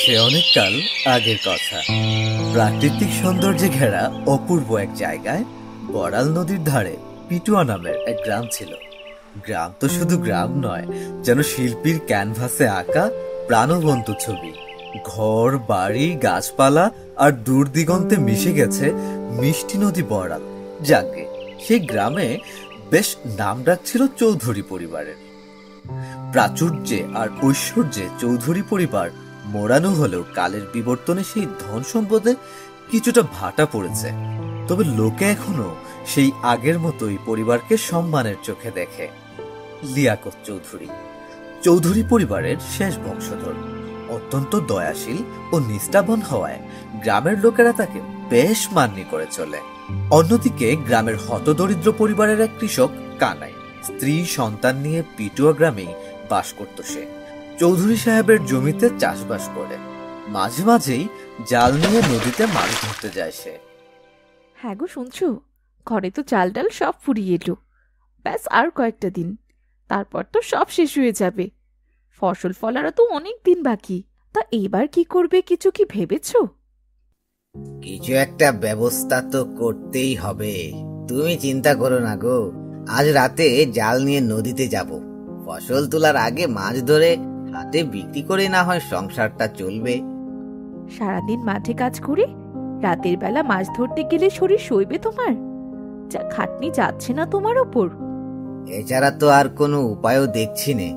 সে অনেক কাল আগের কথা। প্রাকৃতিক সৌন্দর্যে ঘেরা অপূর্ব এক জায়গায় বড়াল নদীর ধারে পিটুয়া নামের এক গ্রাম ছিল। গ্রাম তো শুধু গ্রাম নয়, যেন শিল্পীর ক্যানভাসে আঁকা প্রাণবন্ত ছবি। ঘর বাড়ি গাছপালা আর দূর দিগন্তে মিশে গেছে মিষ্টি নদী বড়াল। যাকে সেই গ্রামে বেশ নামডাক ছিল চৌধুরী পরিবারের। প্রাচুর্যে আর ঐশ্বর্যে চৌধুরী পরিবার মোড়ানো হলেও কালের বিবর্তনে সেই ধন সম্পদে কিছুটা ভাটা পড়েছে। তবে লোকে এখনো সেই আগের মতোই পরিবারকে সম্মানের চোখে দেখে। লিয়াকত চৌধুরী চৌধুরী পরিবারের শেষ বংশধর, অত্যন্ত দয়াশীল ও নিষ্ঠাবান হওয়ায় গ্রামের লোকেরা তাকে বেশ মান্যি করে চলে। অন্যদিকে গ্রামের হতদরিদ্র পরিবারের এক কৃষক কানাই স্ত্রী সন্তান নিয়ে পিটুয়া গ্রামেই বাস করত। সে চৌধুরী সাহেবের জমিতে চাষবাস করে মাঝে মাঝেই জাল নিয়ে নদীতে মাছ ধরতে যায় সে। হ্যাঁ গো, শুনছো? ঘরে তো চাল ডাল সব ফুরিয়ে এলো। ব্যাস আর কয়েকটা দিন, তারপর তো সব শেষ হয়ে যাবে। ফসল ফলারও তো অনেক দিন বাকি। তা এবার কি করবে, কিছু কি ভেবেছো? কিছু একটা ব্যবস্থা তো করতেই হবে। তুমি চিন্তা করো না গো, আজ রাতে জাল নিয়ে নদীতে যাব। ফসল তোলার আগে মাছ ধরে হাতে বিক্রি করে না হয় সংসারটা চলবে। সারাদিন মাঠে কাজ করে রাতের বেলা মাছ ধরতে গেলে শরীর সইবে তোমার? যা খাটনি যাচ্ছে না তোমার ওপর? এছাড়া তো আর কোনো উপায়ও দেখছি নে।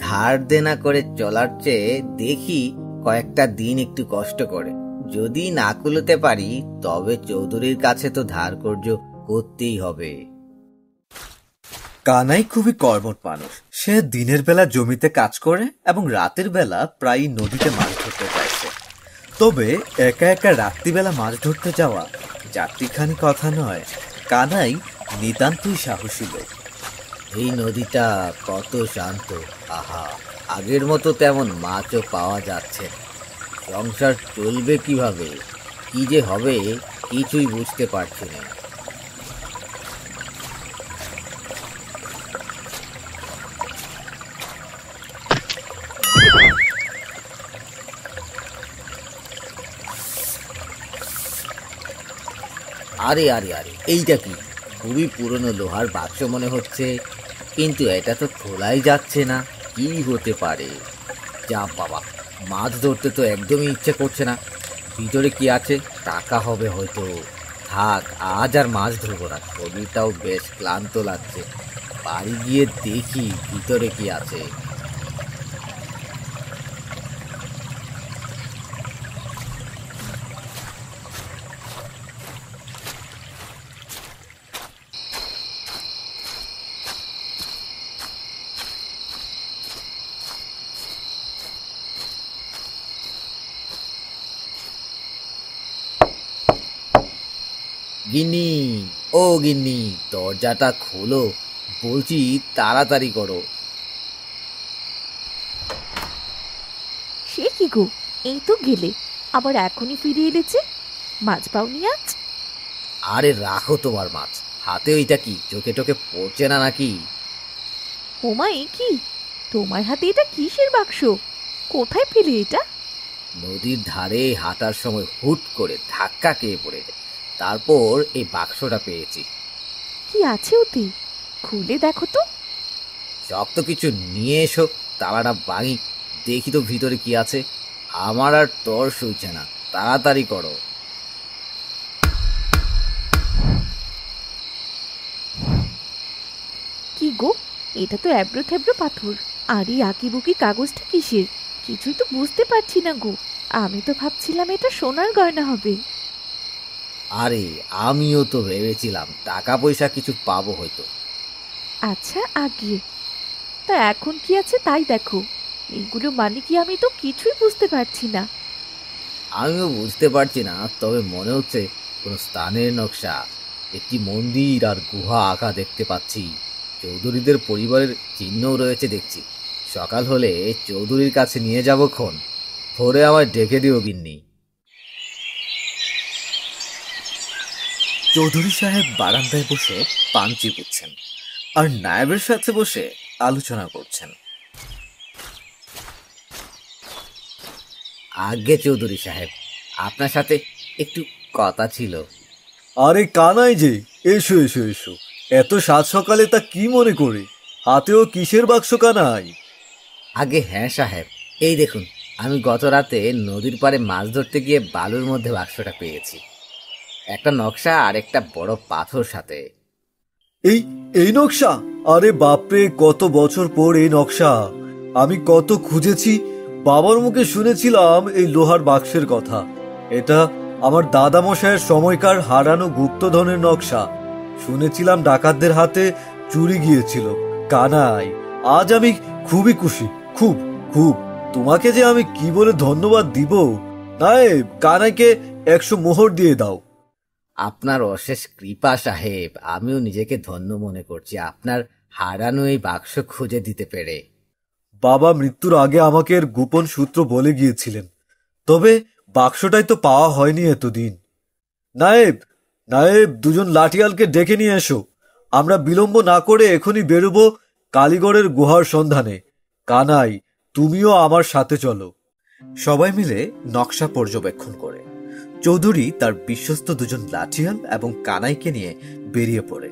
ধার দেনা করে চলার চেয়ে দেখি কয়েকটা দিন একটু কষ্ট করে যদি না কুলোতে পারি, তবে চৌধুরীর কাছে তো ধার কর্য করতেই হবে। কানাই খুবই কর্মঠ মানুষ। সে দিনের বেলা জমিতে কাজ করে এবং রাতের বেলা প্রায় নদীতে মাছ ধরতে যায় সে। তবে একা একা রাত্রিবেলা মাছ ধরতে যাওয়া যাত্রীখানি কথা নয়। কানাই নিতান্তই সাহসী লোক। এই নদীটা কত শান্ত, আহা! আগের মতো তেমন মাছও পাওয়া যাচ্ছে না। সংসার চলবে কিভাবে, কি যে হবে কিছুই বুঝতে পারছি না। আরে আরে আরে, এইটা কি? খুবই পুরনো লোহার বাক্স মনে হচ্ছে, কিন্তু এটা তো খোলাই যাচ্ছে না। কি হতে পারে? যা বাবা, মাছ ধরতে তো একদমই ইচ্ছে করছে না। ভিতরে কি আছে? টাকা হবে হয়তো। থাক, আজ আর মাছ ধরবো না। শরীরটাও বেশ ক্লান্ত লাগছে। বাড়ি গিয়ে দেখি ভিতরে কি আছে। গিন্নি, ও গিন্নি, দরজাটা খোলো বলছি, তাড়াতাড়ি করো। সে কি গো, এই তো গেলে, আবার এখনই ফিরে এলে যে? মাছ পাওনি আজ? আরে রাখো তোমার মাছ। হাতে ওইটা কি, চোখে টোকে পড়ছে না নাকি? ওমা, এ কি? তোমার হাতে এটা কিসের বাক্স? কোথায় পেলে এটা? নদীর ধারে হাঁটার সময় হুট করে ধাক্কা খেয়ে পড়ে যায়, তারপর এই বাক্সটা পেয়েছি। কি আছে ওতে? খুলে দেখো তো। শক্ত কিছু নিয়ে এসো, তালাটা ভাঙি, দেখি তো ভিতরে কি আছে। আমার আর তর সইছে না, তাড়াতাড়ি করো। কি গো, এটা তো এবড়ো থেবড়ো পাথর। আর এই আঁকিবুকি কাগজটা কিসের? কিছুই তো বুঝতে পারছি না গো। আমি তো ভাবছিলাম এটা সোনার গয়না হবে। আরে আমিও তো ভেবেছিলাম টাকা পয়সা কিছু পাবো হয়তো। আচ্ছা, আগে তা এখন কি আছে তাই দেখো। এগুলো মানে কি, আমি তো কিছুই বুঝতে পারছি না। আমিও বুঝতে পারছি না, তবে মনে হচ্ছে কোনো স্থানের নকশা। একটি মন্দির আর গুহা আঁকা দেখতে পাচ্ছি। চৌধুরীদের পরিবারের চিহ্নও রয়েছে দেখছি। সকাল হলে চৌধুরীর কাছে নিয়ে যাব খন। ভোরে আমায় ডেকে দিও গিন্নি। চৌধুরী সাহেব বারান্দায় বসে পান চিবুচ্ছেন আর নায়েবের সাথে বসে আলোচনা করছেন। আগে চৌধুরী সাহেব, আপনার সাথে একটু কথা ছিল। আরে কানাই যে, এসো এসো এসো। এত সাত সকালে তা কি মনে করে? হাতেও কিসের বাক্স কানাই? আগে হ্যাঁ সাহেব, এই দেখুন, আমি গত রাতে নদীর পাড়ে মাছ ধরতে গিয়ে বালুর মধ্যে বাক্সটা পেয়েছি, একটা নকশা আর একটা বড় পাথর সাথে। এই এই নকশা? আরে বাপরে, কত বছর পর এই নকশা! আমি কত খুঁজেছি। বাবার মুখে শুনেছিলাম এই লোহার বাক্সের কথা। এটা আমার দাদামশাইয়ের সময়কার হারানো গুপ্তধনের নকশা। শুনেছিলাম ডাকাতদের হাতে চুরি গিয়েছিল। কানাই, আজ আমি খুবই খুশি, খুব খুব। তোমাকে যে আমি কি বলে ধন্যবাদ দিব! নায়েব, কানাইকে 100 মোহর দিয়ে দাও। আপনার অশেষ কৃপা সাহেব, আমিও নিজেকে ধন্য মনে করছি আপনার হারানো এই বাক্স খুঁজে দিতে পেরে। বাবা মৃত্যুর আগে আমাকে এর গোপন সূত্র বলে গিয়েছিলেন, তবে বাক্সটাই তো পাওয়া হয়নি এতদিন। নায়েব, নায়েব, দুজন লাঠিয়ালকে ডেকে নিয়ে এসো। আমরা বিলম্ব না করে এখনই বেরোবো কালীগড়ের গুহার সন্ধানে। কানাই, তুমিও আমার সাথে চলো। সবাই মিলে নকশা পর্যবেক্ষণ করে চৌধুরী তার বিশ্বস্ত দুজন লাঠিয়াল এবং কানাইকে নিয়ে বেরিয়ে পড়ে।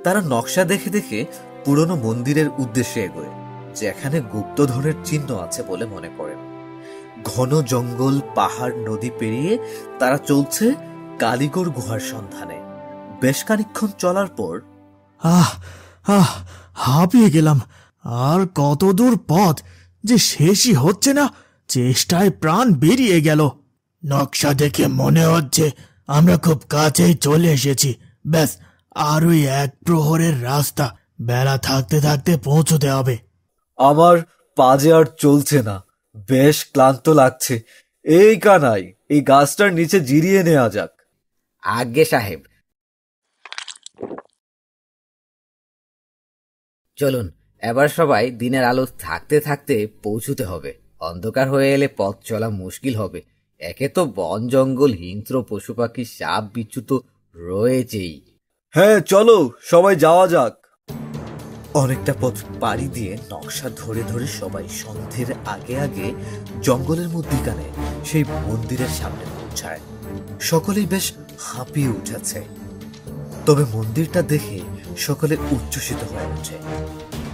তারা নকশা দেখে দেখে পুরনো মন্দিরের উদ্দেশ্যে এগোয়, যেখানে গুপ্তধনের চিহ্ন আছে বলে মনে করেন। ঘন জঙ্গল, পাহাড়, নদী পেরিয়ে তারা চলছে কালীগড় গুহার সন্ধানে। বেশ খানিকক্ষণ চলার পর আহ আহ হাঁপিয়ে গেলাম। আর কত দূর পথ যে শেষই হচ্ছে না, চেষ্টায় প্রাণ বেরিয়ে গেল। নকশা দেখে মনে হচ্ছে আমরা খুব কাছেই চলে এসেছি। ব্যাস, আর ওই 1 প্রহরের রাস্তা, বেলা থাকতে থাকতে পৌঁছতে হবে। আমার পাজে আর চলছে না, বেশ ক্লান্ত লাগছে। এই কানাই, এই গাছটার নিচে জিরিয়ে নেওয়া যাক। আগে সাহেব, চলুন এবার সবাই দিনের আলো থাকতে থাকতে পৌঁছতে হবে। অন্ধকার হয়ে এলে পথ চলা মুশকিল হবে। একে তো বন জঙ্গল, হিংস্র পশু পাখি, সাপ বিচ্ছু তো রয়েছেই। হ্যাঁ, চলো সবাই যাওয়া যাক। অনেকটা পথ পাড়ি দিয়ে নকশা ধরে ধরে সবাই সন্ধ্যের আগে আগে জঙ্গলের মধ্যিখানে সেই মন্দিরের সামনে পৌঁছায়। সকলেই বেশ হাঁপিয়ে উঠেছে, তবে মন্দিরটা দেখে সকলে উচ্ছ্বসিত হয়ে ওঠে।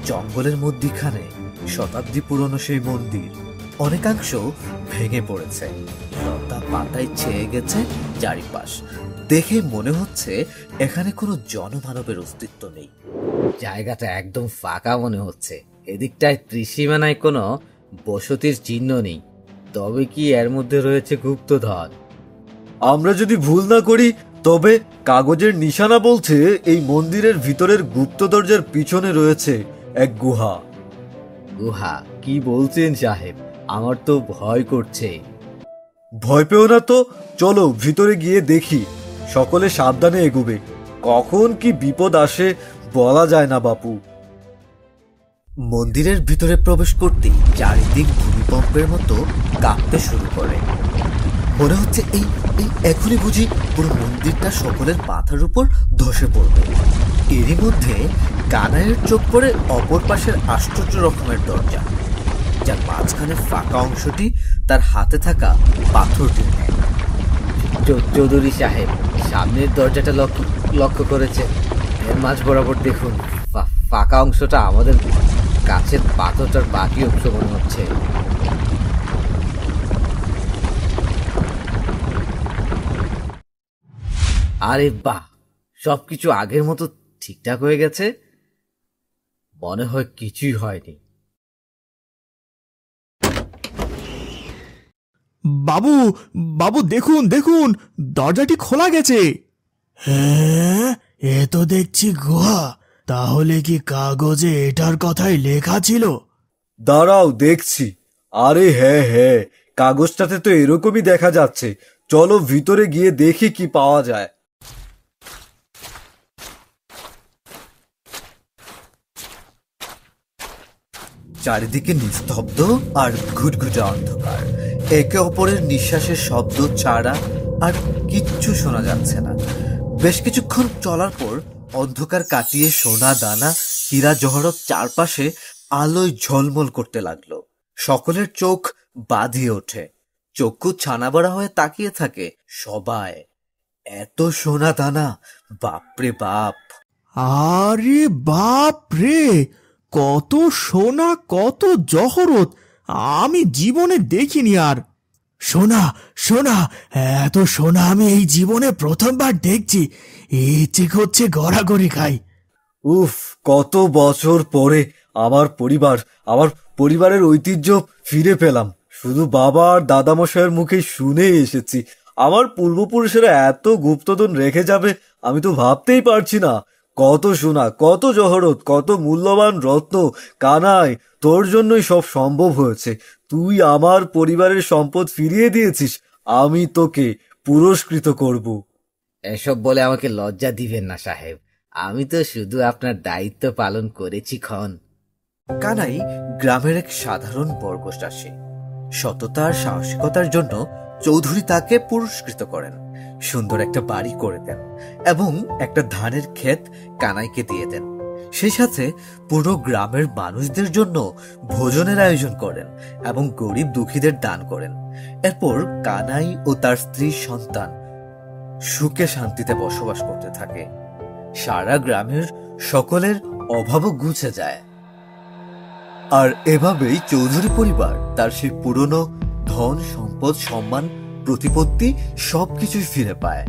জঙ্গলের মধ্যিখানে শতাব্দী পুরনো সেই মন্দির অনেকাংশ ভেঙে পড়েছে, লতা পাতায় ছেয়ে গেছে চারিপাশ। দেখে মনে হচ্ছে এখানে কোনো জনমানবের অস্তিত্ব নেই। জায়গাটা একদম ফাঁকা মনে হচ্ছে। এদিকটায় ত্রিসীমানায় কোনো বসতির চিহ্ন নেই। তবে কি এর মধ্যে রয়েছে গুপ্তধন? আমরা যদি ভুল না করি, তবে কাগজের নিশানা বলছে এই মন্দিরের ভিতরের গুপ্ত দরজার পিছনে রয়েছে এক গুহা। গুহা? কি বলছেন সাহেব? আমার তো ভয় করছে। ভয় পেও না তো, চলো ভিতরে গিয়ে দেখি। সকলে সাবধানে এগোবে, কখন কি বিপদ আসে বলা যায় না বাপু। মন্দিরের ভিতরে প্রবেশ করতেই চারিদিক ভূমিকম্পের মতো কাঁপতে শুরু করে। মনে হচ্ছে এই এই এখনই বুঝি পুরো মন্দিরটা সকলের মাথার উপর ধসে পড়বে। এরই মধ্যে কানাইয়ের চোখ পড়ে অপর পাশের আশ্চর্য রকমের দরজা, যার মাঝখানে ফাঁকা অংশটি তার হাতে থাকা পাথরটির ন্যায়। চৌধুরী সাহেব, সামনের দরজাটা লক্ষ্য করেছে? এর মাঝ বরাবর দেখুন, ফাঁকা অংশটা আমাদের কাছের পাথরটার বাকি অংশ মনে হচ্ছে। আরে বাহ, সবকিছু আগের মতো ঠিকঠাক হয়ে গেছে। মনে হয় কিছুই হয়নি। বাবু, বাবু, দেখুন দেখুন, দরজাটি খোলা গেছে। হ্যাঁ, এ তো দেখছি গুহা। তাহলে কি কাগজে এটার কথাই লেখা ছিল? দাঁড়াও দেখছি। আরে হ্যাঁ হ্যাঁ, কাগজটাতে তো এরকমই দেখা যাচ্ছে। চলো ভিতরে গিয়ে দেখি কি পাওয়া যায়। চারিদিকে নিস্তব্ধ আর ঘুটঘুটে অন্ধকার। একে অপরের নিঃশ্বাসের শব্দ ছাড়া আর কিচ্ছু শোনা যাচ্ছে না। বেশ কিছুক্ষণ চলার পর অন্ধকার কাটিয়ে সোনা দানা, হীরা জহরত চারপাশে আলোয় ঝলমল করতে লাগলো। সকলের চোখ বাঁধিয়ে ওঠে। চক্ষু ছানা বড়া হয়ে তাকিয়ে থাকে সবাই। এত সোনা দানা, বাপরে বাপ! আরে বাপ রে, কত সোনা, কত জহরত আমি জীবনে দেখিনি। আর সোনা, সোনা, এত সোনা আমি এই জীবনে প্রথমবার দেখছি। ইচ্ছে হচ্ছে গড়াগড়ি খাই। উফ, কত বছর পরে আমার পরিবারের ঐতিহ্য ফিরে পেলাম। শুধু বাবা আর দাদামশাইয়ের মুখে শুনে এসেছি। আমার পূর্বপুরুষেরা এত গুপ্তধন রেখে যাবে আমি তো ভাবতেই পারছি না। কত সোনা, কত জহরত, কত মূল্যবান রত্ন! কানাই, তোর জন্যই সব সম্ভব হয়েছে। তুই আমার পরিবারের সম্পদ ফিরিয়ে দিয়েছিস। আমি তোকে পুরস্কৃত করব। এসব বলে আমাকে লজ্জা দিবেন না সাহেব, আমি তো শুধু আপনার দায়িত্ব পালন করেছি ক্ষণ। কানাই গ্রামের এক সাধারণ বর্গচাষী। সততা আর সাহসিকতার জন্য চৌধুরী তাকে পুরস্কৃত করেন, সুন্দর একটা বাড়ি করে দেন এবং একটা ধানের ক্ষেত কানাইকে দিয়ে দেন। সেই সাথে পুরো গ্রামের মানুষদের জন্য ভোজনের আয়োজন করেন এবং গরিব দুঃখীদের দান করেন। এরপর কানাই ও তার স্ত্রী সন্তান সুখে শান্তিতে বসবাস করতে থাকে। সারা গ্রামের সকলের অভাবও ঘুচে যায়। আর এভাবেই চৌধুরী পরিবার তার সেই পুরনো ধন সম্পদ, সম্মান, প্রতিপত্তি সবকিছুই ফিরে পায়।